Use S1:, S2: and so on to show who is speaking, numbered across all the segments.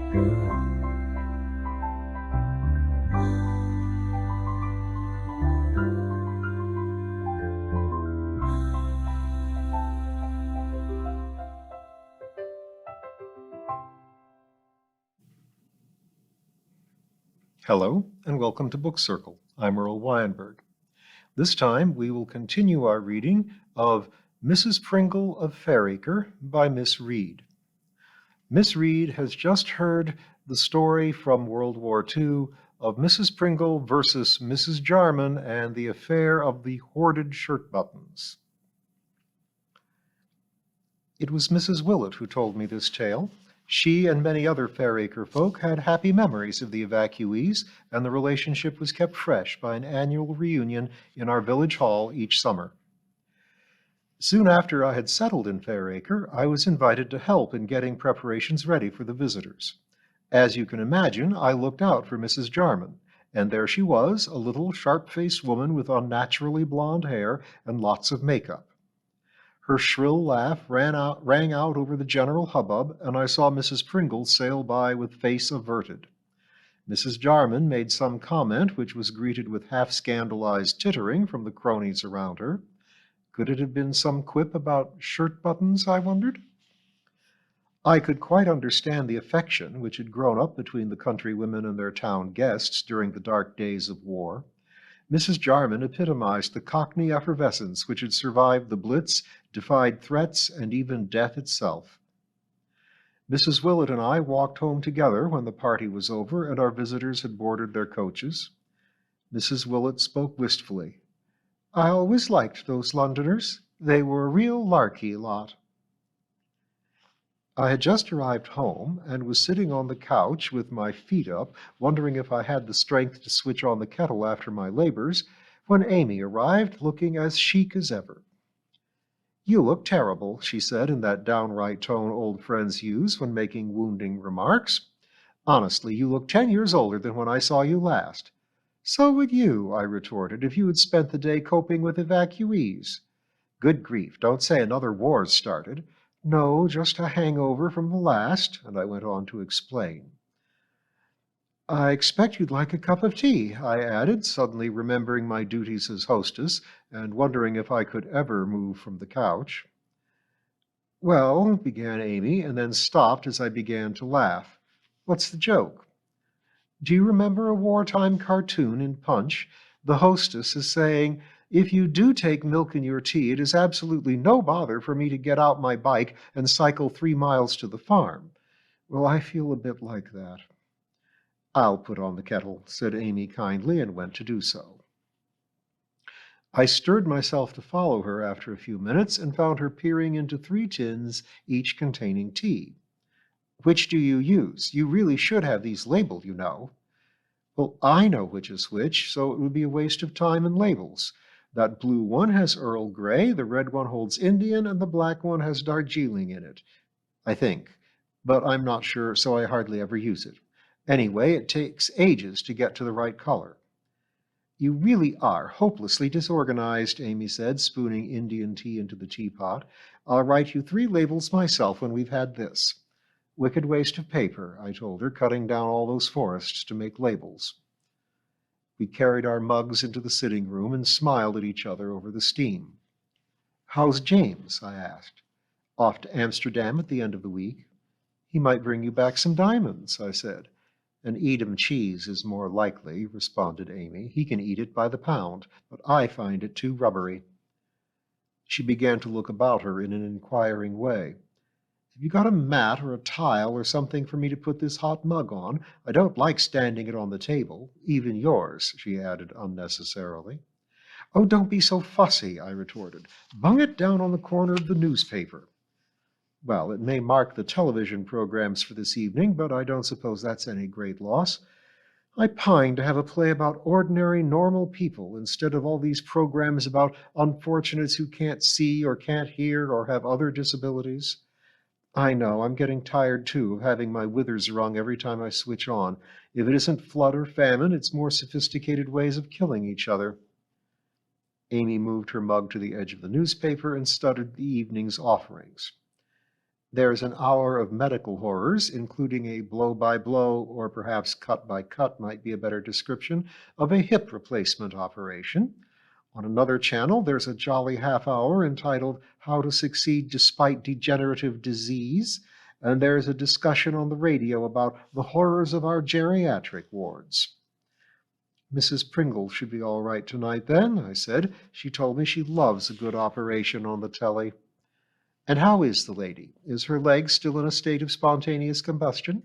S1: Hello, and welcome to Book Circle. I'm Earl Weinberg. This time we will continue our reading of Mrs. Pringle of Fairacre by Miss Reed. Miss Reed has just heard the story from World War II of Mrs. Pringle versus Mrs. Jarman and the affair of the hoarded shirt buttons. It was Mrs. Willett who told me this tale. She and many other Fairacre folk had happy memories of the evacuees, and the relationship was kept fresh by an annual reunion in our village hall each summer. Soon after I had settled in Fairacre, I was invited to help in getting preparations ready for the visitors. As you can imagine, I looked out for Mrs. Jarman, and there she was, a little sharp-faced woman with unnaturally blonde hair and lots of makeup. Her shrill laugh rang out over the general hubbub, and I saw Mrs. Pringle sail by with face averted. Mrs. Jarman made some comment which was greeted with half-scandalized tittering from the cronies around her. Could it have been some quip about shirt buttons, I wondered? I could quite understand the affection which had grown up between the countrywomen and their town guests during the dark days of war. Mrs. Jarman epitomized the Cockney effervescence which had survived the Blitz, defied threats, and even death itself. Mrs. Willett and I walked home together when the party was over and our visitors had boarded their coaches. Mrs. Willett spoke wistfully. "I always liked those Londoners. They were a real larky lot." I had just arrived home and was sitting on the couch with my feet up, wondering if I had the strength to switch on the kettle after my labors, when Amy arrived, looking as chic as ever. "You look terrible," she said in that downright tone old friends use when making wounding remarks. "Honestly, you look 10 years older than when I saw you last." "So would you," I retorted, "if you had spent the day coping with evacuees." "Good grief, don't say another war's started." "No, just a hangover from the last," and I went on to explain. "I expect you'd like a cup of tea," I added, suddenly remembering my duties as hostess and wondering if I could ever move from the couch. "Well," began Amy, and then stopped as I began to laugh. "What's the joke?" "Do you remember a wartime cartoon in Punch? The hostess is saying, 'If you do take milk in your tea, it is absolutely no bother for me to get out my bike and cycle 3 miles to the farm.' Well, I feel a bit like that." "I'll put on the kettle," said Amy kindly, and went to do so. I stirred myself to follow her after a few minutes and found her peering into 3 tins, each containing tea. "Which do you use? You really should have these labeled, you know." "Well, I know which is which, so it would be a waste of time and labels. That blue one has Earl Grey, the red one holds Indian, and the black one has Darjeeling in it, I think. But I'm not sure, so I hardly ever use it. Anyway, it takes ages to get to the right color." "You really are hopelessly disorganized," Amy said, spooning Indian tea into the teapot. "I'll write you 3 labels myself when we've had this." "Wicked waste of paper," I told her, "cutting down all those forests to make labels." We carried our mugs into the sitting room and smiled at each other over the steam. "How's James?" I asked. "Off to Amsterdam at the end of the week." "He might bring you back some diamonds," I said. "An Edam cheese is more likely," responded Amy. "He can eat it by the pound, but I find it too rubbery." She began to look about her in an inquiring way. "Have you got a mat or a tile or something for me to put this hot mug on? I don't like standing it on the table. Even yours," she added unnecessarily. "Oh, don't be so fussy," I retorted. "Bung it down on the corner of the newspaper." "Well, it may mark the television programs for this evening, but I don't suppose that's any great loss. I pine to have a play about ordinary, normal people instead of all these programs about unfortunates who can't see or can't hear or have other disabilities. I know, I'm getting tired, too, of having my withers wrung every time I switch on. If it isn't flood or famine, it's more sophisticated ways of killing each other." Amy moved her mug to the edge of the newspaper and studied the evening's offerings. There's an hour of medical horrors, including a blow-by-blow, or perhaps cut-by-cut might be a better description, of a hip replacement operation. On another channel, there's a jolly half hour entitled How to Succeed Despite Degenerative Disease, and there's a discussion on the radio about the horrors of our geriatric wards. Mrs. Pringle should be all right tonight, then, I said. She told me she loves a good operation on the telly. And how is the lady? Is her leg still in a state of spontaneous combustion?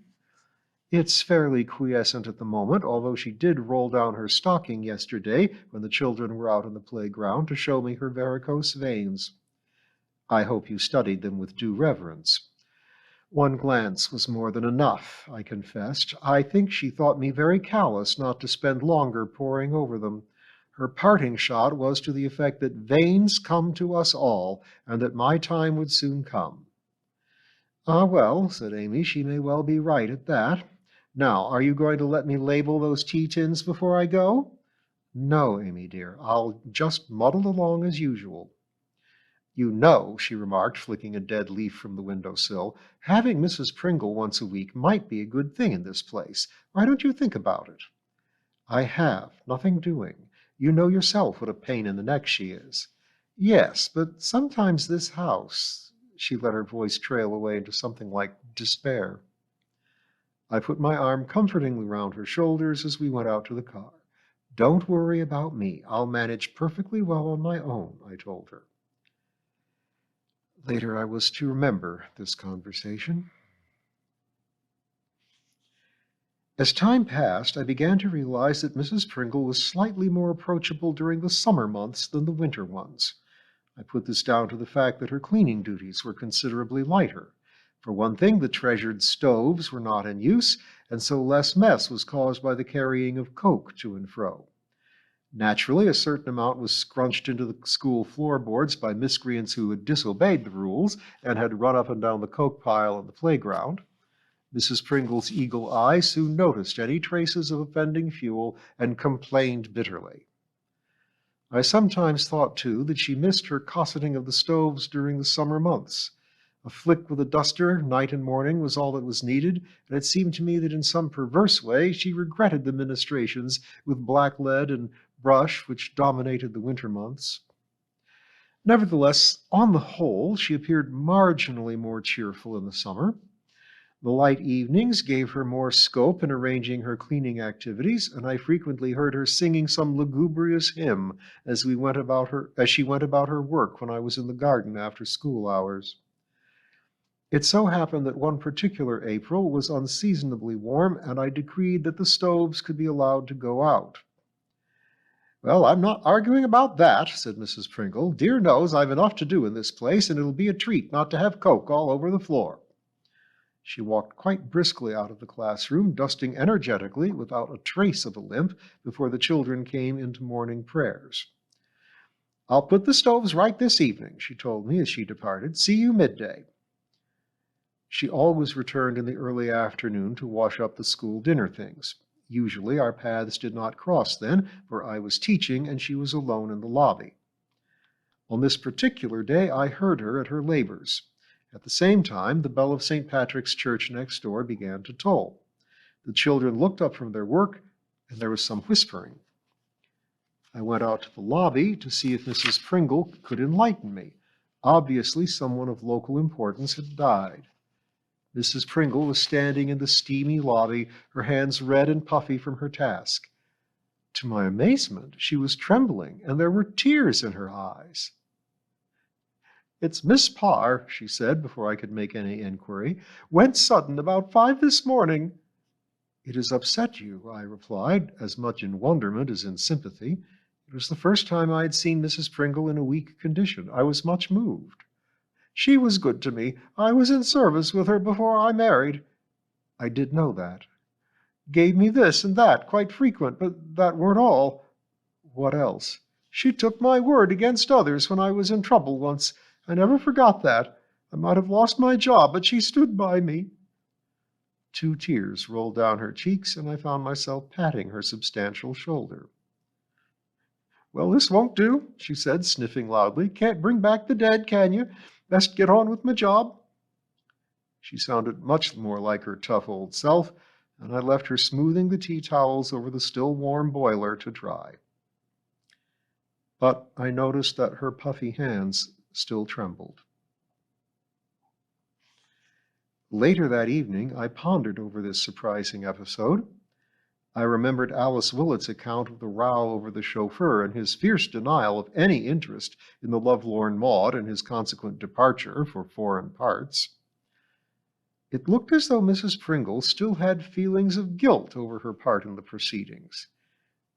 S1: It's fairly quiescent at the moment, although she did roll down her stocking yesterday when the children were out on the playground to show me her varicose veins. I hope you studied them with due reverence. One glance was more than enough, I confessed. I think she thought me very callous not to spend longer poring over them. Her parting shot was to the effect that veins come to us all, and that my time would soon come. Ah, well, said Amy, she may well be right at that. Now, are you going to let me label those tea tins before I go? No, Amy dear, I'll just muddle along as usual. You know, she remarked, flicking a dead leaf from the window-sill, having Mrs. Pringle once a week might be a good thing in this place. Why don't you think about it? I have. Nothing doing. You know yourself what a pain in the neck she is. Yes, but sometimes this house... She let her voice trail away into something like despair. I put my arm comfortingly round her shoulders as we went out to the car. Don't worry about me. I'll manage perfectly well on my own, I told her. Later I was to remember this conversation. As time passed, I began to realize that Mrs. Pringle was slightly more approachable during the summer months than the winter ones. I put this down to the fact that her cleaning duties were considerably lighter. For one thing, the treasured stoves were not in use, and so less mess was caused by the carrying of coke to and fro. Naturally, a certain amount was scrunched into the school floorboards by miscreants who had disobeyed the rules and had run up and down the coke pile on the playground. Mrs. Pringle's eagle eye soon noticed any traces of offending fuel and complained bitterly. I sometimes thought, too, that she missed her cosseting of the stoves during the summer months. A flick with a duster, night and morning, was all that was needed, and it seemed to me that in some perverse way she regretted the ministrations with blacklead and brush which dominated the winter months. Nevertheless, on the whole, she appeared marginally more cheerful in the summer. The light evenings gave her more scope in arranging her cleaning activities, and I frequently heard her singing some lugubrious hymn as she went about her work when I was in the garden after school hours. It so happened that one particular April was unseasonably warm, and I decreed that the stoves could be allowed to go out. Well, I'm not arguing about that, said Mrs. Pringle. Dear knows I've enough to do in this place, and it'll be a treat not to have coke all over the floor. She walked quite briskly out of the classroom, dusting energetically, without a trace of a limp, before the children came into morning prayers. I'll put the stoves right this evening, she told me as she departed. See you midday. She always returned in the early afternoon to wash up the school dinner things. Usually our paths did not cross then, for I was teaching and she was alone in the lobby. On this particular day I heard her at her labors. At the same time, the bell of St. Patrick's Church next door began to toll. The children looked up from their work, and there was some whispering. I went out to the lobby to see if Mrs. Pringle could enlighten me. Obviously, someone of local importance had died. Mrs. Pringle was standing in the steamy lobby, her hands red and puffy from her task. To my amazement, she was trembling, and there were tears in her eyes. It's Miss Parr, she said, before I could make any inquiry. Went sudden about 5 this morning. It has upset you, I replied, as much in wonderment as in sympathy. It was the first time I had seen Mrs. Pringle in a weak condition. I was much moved. She was good to me. I was in service with her before I married. I did know that. Gave me this and that, quite frequent, but that weren't all. What else? She took my word against others when I was in trouble once. I never forgot that. I might have lost my job, but she stood by me. 2 tears rolled down her cheeks, and I found myself patting her substantial shoulder. Well, this won't do, she said, sniffing loudly. Can't bring back the dead, can you? Best get on with my job. She sounded much more like her tough old self, and I left her smoothing the tea towels over the still warm boiler to dry. But I noticed that her puffy hands still trembled. Later that evening, I pondered over this surprising episode. I remembered Alice Willet's account of the row over the chauffeur and his fierce denial of any interest in the lovelorn Maud and his consequent departure for foreign parts. It looked as though Mrs. Pringle still had feelings of guilt over her part in the proceedings.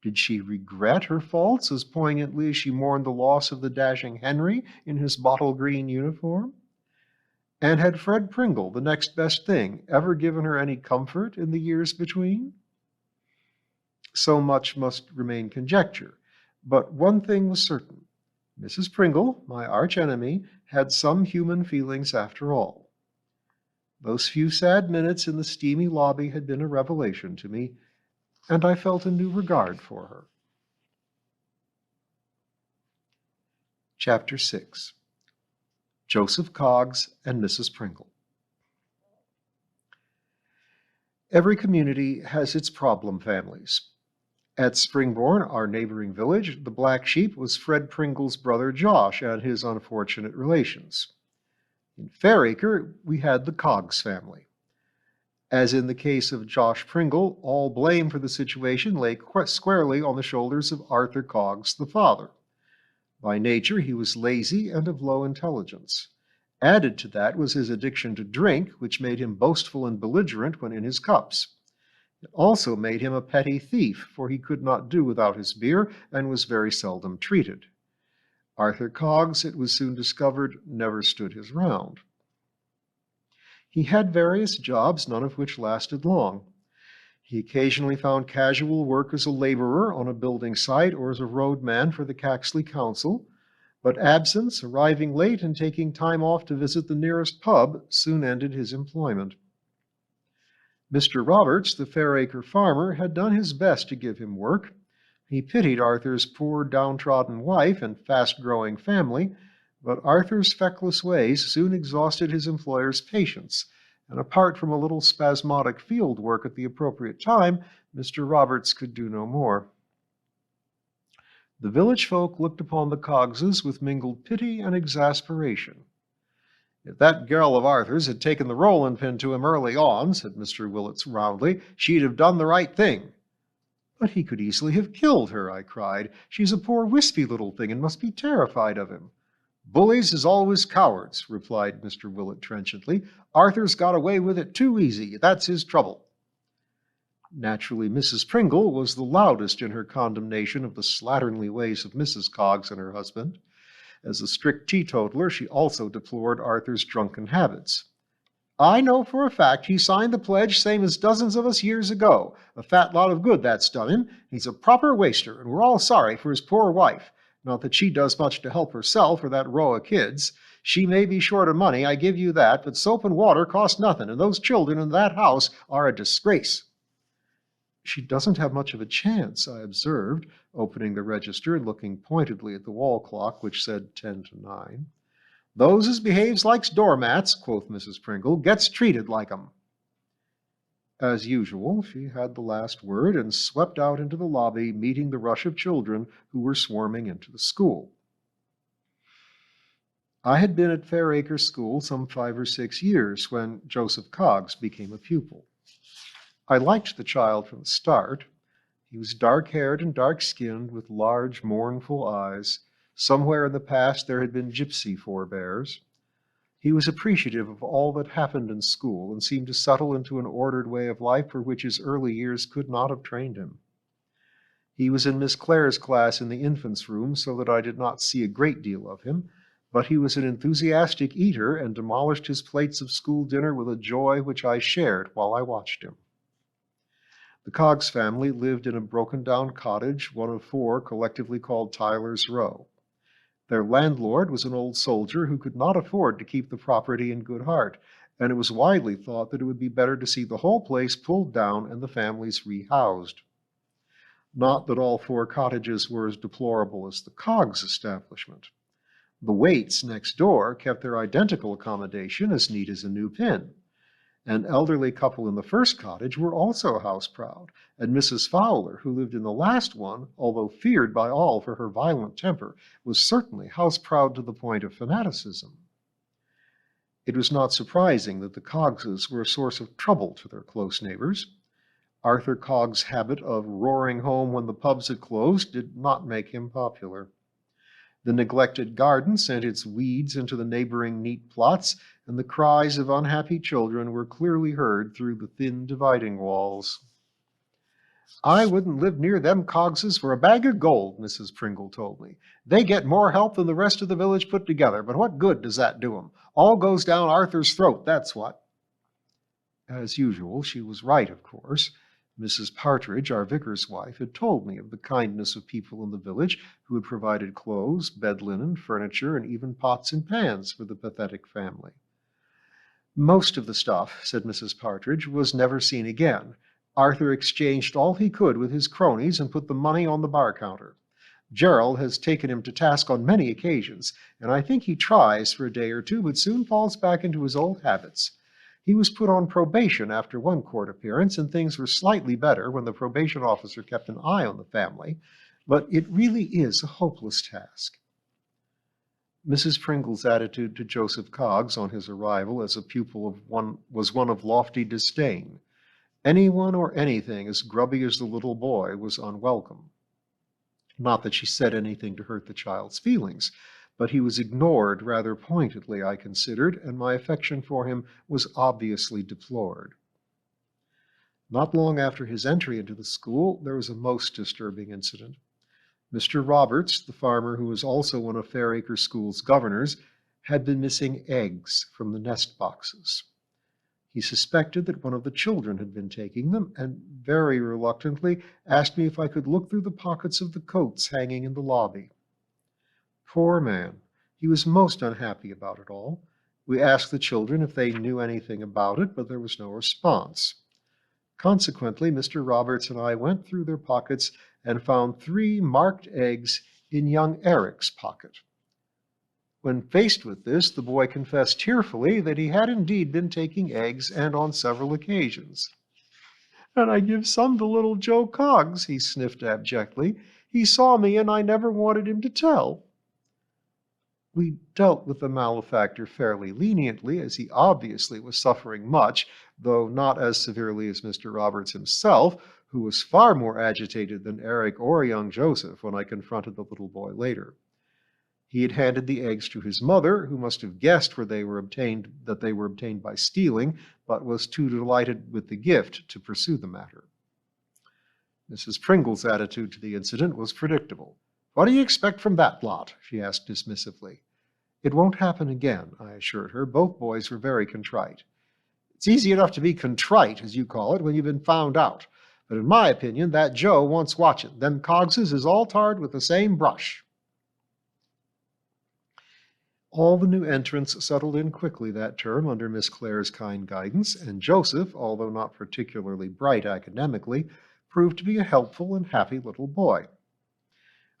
S1: Did she regret her faults as poignantly as she mourned the loss of the dashing Henry in his bottle green uniform? And had Fred Pringle, the next best thing, ever given her any comfort in the years between? So much must remain conjecture, but one thing was certain. Mrs. Pringle, my arch-enemy, had some human feelings after all. Those few sad minutes in the steamy lobby had been a revelation to me, and I felt a new regard for her. Chapter 6. Joseph Coggs and Mrs. Pringle. Every community has its problem families. At Springborn, our neighboring village, the black sheep was Fred Pringle's brother Josh and his unfortunate relations. In Fairacre, we had the Coggs family. As in the case of Josh Pringle, all blame for the situation lay squarely on the shoulders of Arthur Coggs, the father. By nature, he was lazy and of low intelligence. Added to that was his addiction to drink, which made him boastful and belligerent when in his cups. It also made him a petty thief, for he could not do without his beer and was very seldom treated. Arthur Coggs, it was soon discovered, never stood his round. He had various jobs, none of which lasted long. He occasionally found casual work as a laborer on a building site or as a roadman for the Caxley Council, but absence, arriving late, and taking time off to visit the nearest pub soon ended his employment. Mr. Roberts, the Fairacre farmer, had done his best to give him work. He pitied Arthur's poor, downtrodden wife and fast-growing family, but Arthur's feckless ways soon exhausted his employer's patience, and apart from a little spasmodic field work at the appropriate time, Mr. Roberts could do no more. The village folk looked upon the Coggses with mingled pity and exasperation. "If that girl of Arthur's had taken the rolling pin to him early on," said Mr. Willets roundly, "she'd have done the right thing." "But he could easily have killed her," I cried. "She's a poor wispy little thing and must be terrified of him." "Bullies is always cowards," replied Mr. Willett trenchantly. "Arthur's got away with it too easy. That's his trouble." Naturally, Mrs. Pringle was the loudest in her condemnation of the slatternly ways of Mrs. Coggs and her husband. As a strict teetotaler, she also deplored Arthur's drunken habits. "I know for a fact he signed the pledge same as dozens of us years ago. A fat lot of good that's done him. He's a proper waster, and we're all sorry for his poor wife. Not that she does much to help herself or that row of kids. She may be short of money, I give you that, but soap and water cost nothing, and those children in that house are a disgrace." "She doesn't have much of a chance," I observed, opening the register and looking pointedly at the wall clock, which said 10 to 9. "Those as behaves like doormats," quoth Mrs. Pringle, "gets treated like 'em." As usual, she had the last word and swept out into the lobby, meeting the rush of children who were swarming into the school. I had been at Fairacre School some 5 or 6 years when Joseph Coggs became a pupil. I liked the child from the start. He was dark-haired and dark-skinned, with large, mournful eyes. Somewhere in the past there had been gypsy forebears. He was appreciative of all that happened in school and seemed to settle into an ordered way of life for which his early years could not have trained him. He was in Miss Clare's class in the infants' room, so that I did not see a great deal of him, but he was an enthusiastic eater and demolished his plates of school dinner with a joy which I shared while I watched him. The Coggs family lived in a broken-down cottage, one of 4 collectively called Tyler's Row. Their landlord was an old soldier who could not afford to keep the property in good heart, and it was widely thought that it would be better to see the whole place pulled down and the families rehoused. Not that all 4 cottages were as deplorable as the Coggs establishment. The Waits next door kept their identical accommodation as neat as a new pin. An elderly couple in the first cottage were also house-proud, and Mrs. Fowler, who lived in the last one, although feared by all for her violent temper, was certainly house-proud to the point of fanaticism. It was not surprising that the Coggses were a source of trouble to their close neighbors. Arthur Coggs' habit of roaring home when the pubs had closed did not make him popular. The neglected garden sent its weeds into the neighboring neat plots, and the cries of unhappy children were clearly heard through the thin dividing walls. "I wouldn't live near them Coggses for a bag of gold," Mrs. Pringle told me. "They get more help than the rest of the village put together, but what good does that do 'em? All goes down Arthur's throat, that's what." As usual, she was right, of course. Mrs. Partridge, our vicar's wife, had told me of the kindness of people in the village who had provided clothes, bed linen, furniture, and even pots and pans for the pathetic family. "Most of the stuff," said Mrs. Partridge, "was never seen again. Arthur exchanged all he could with his cronies and put the money on the bar counter. Gerald has taken him to task on many occasions, and I think he tries for a day or two, but soon falls back into his old habits. He was put on probation after one court appearance, and things were slightly better when the probation officer kept an eye on the family, but it really is a hopeless task." Mrs. Pringle's attitude to Joseph Coggs on his arrival as a pupil was one of lofty disdain. Anyone or anything as grubby as the little boy was unwelcome. Not that she said anything to hurt the child's feelings, but he was ignored rather pointedly, I considered, and my affection for him was obviously deplored. Not long after his entry into the school, there was a most disturbing incident. Mr. Roberts, the farmer who was also one of Fairacre School's governors, had been missing eggs from the nest boxes. He suspected that one of the children had been taking them, and very reluctantly asked me if I could look through the pockets of the coats hanging in the lobby. Poor man, he was most unhappy about it all. We asked the children if they knew anything about it, but there was no response. Consequently, Mr. Roberts and I went through their pockets and found 3 marked eggs in young Eric's pocket. When faced with this, the boy confessed tearfully that he had indeed been taking eggs, and on several occasions. "And I give some to little Joe Coggs," he sniffed abjectly. "He saw me, and I never wanted him to tell." We dealt with the malefactor fairly leniently, as he obviously was suffering much, though not as severely as Mr. Roberts himself, who was far more agitated than Eric or young Joseph when I confronted the little boy later. He had handed the eggs to his mother, who must have guessed that they were obtained by stealing, but was too delighted with the gift to pursue the matter. Mrs. Pringle's attitude to the incident was predictable. "What do you expect from that lot?" she asked dismissively. "It won't happen again," I assured her. Both boys were very contrite. "It's easy enough to be contrite, as you call it, when you've been found out. But in my opinion, that Joe wants watching. Them Coggses is all tarred with the same brush." All the new entrants settled in quickly that term under Miss Clare's kind guidance, and Joseph, although not particularly bright academically, proved to be a helpful and happy little boy.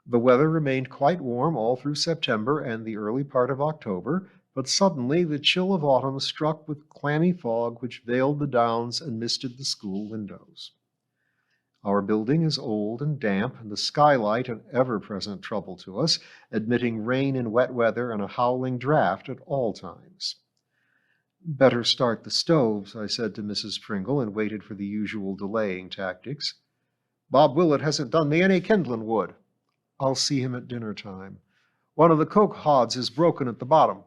S1: The weather remained quite warm all through September and the early part of October, but suddenly the chill of autumn struck with clammy fog which veiled the downs and misted the school windows. Our building is old and damp, and the skylight an ever-present trouble to us, admitting rain in wet weather and a howling draught at all times. "Better start the stoves," I said to Mrs. Pringle, and waited for the usual delaying tactics. "Bob Willett hasn't done me any kindlin' wood." "I'll see him at dinner time." "One of the coke hods is broken at the bottom."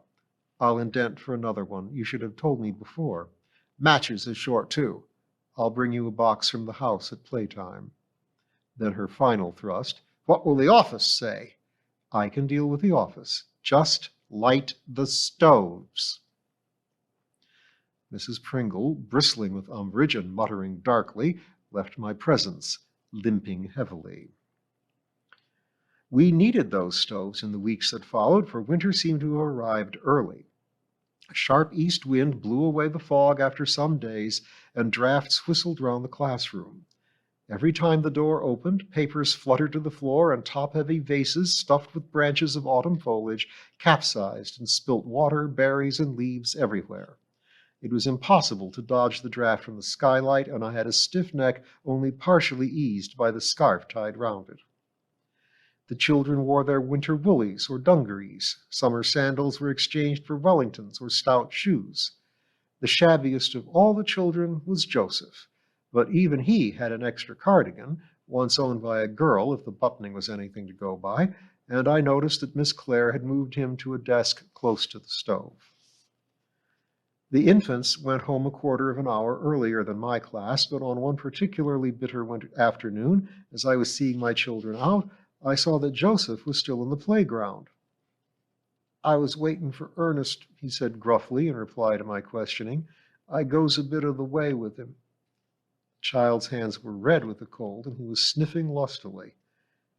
S1: "I'll indent for another one. You should have told me before." "Matches is short, too." "I'll bring you a box from the house at playtime." Then her final thrust. "What will the office say?" "I can deal with the office. Just light the stoves." Mrs. Pringle, bristling with umbrage and muttering darkly, left my presence, limping heavily. We needed those stoves in the weeks that followed, for winter seemed to have arrived early. A sharp east wind blew away the fog after some days, and drafts whistled round the classroom. Every time the door opened, papers fluttered to the floor, and top-heavy vases stuffed with branches of autumn foliage capsized and spilt water, berries, and leaves everywhere. It was impossible to dodge the draft from the skylight, and I had a stiff neck only partially eased by the scarf tied round it. The children wore their winter woolies or dungarees. Summer sandals were exchanged for Wellingtons or stout shoes. The shabbiest of all the children was Joseph, but even he had an extra cardigan, once owned by a girl if the buttoning was anything to go by, and I noticed that Miss Clare had moved him to a desk close to the stove. The infants went home a quarter of an hour earlier than my class, but on one particularly bitter winter afternoon, as I was seeing my children out, I saw that Joseph was still in the playground. "I was waitin' for Ernest," he said gruffly in reply to my questioning. "I goes a bit of the way with him." The child's hands were red with the cold, and he was sniffing lustily.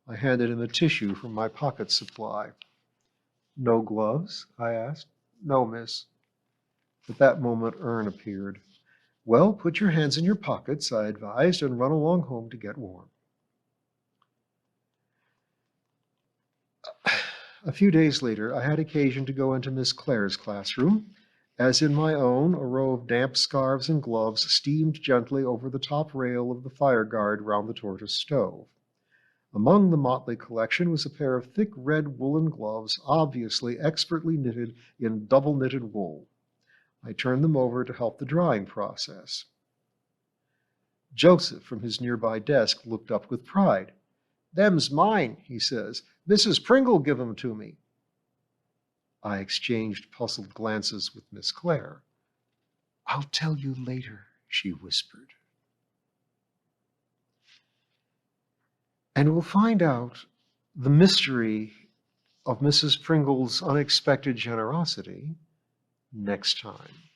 S1: I handed him a tissue from my pocket supply. "No gloves?" I asked. "No, miss." At that moment Ern appeared. "Well, put your hands in your pockets," I advised, "and run along home to get warm." A few days later, I had occasion to go into Miss Clare's classroom. As in my own, a row of damp scarves and gloves steamed gently over the top rail of the fire guard round the tortoise stove. Among the motley collection was a pair of thick red woolen gloves, obviously expertly knitted in double-knitted wool. I turned them over to help the drying process. Joseph, from his nearby desk, looked up with pride. "Them's mine," he says. "Mrs. Pringle give 'em to me." I exchanged puzzled glances with Miss Clare. "I'll tell you later," she whispered. And we'll find out the mystery of Mrs. Pringle's unexpected generosity next time.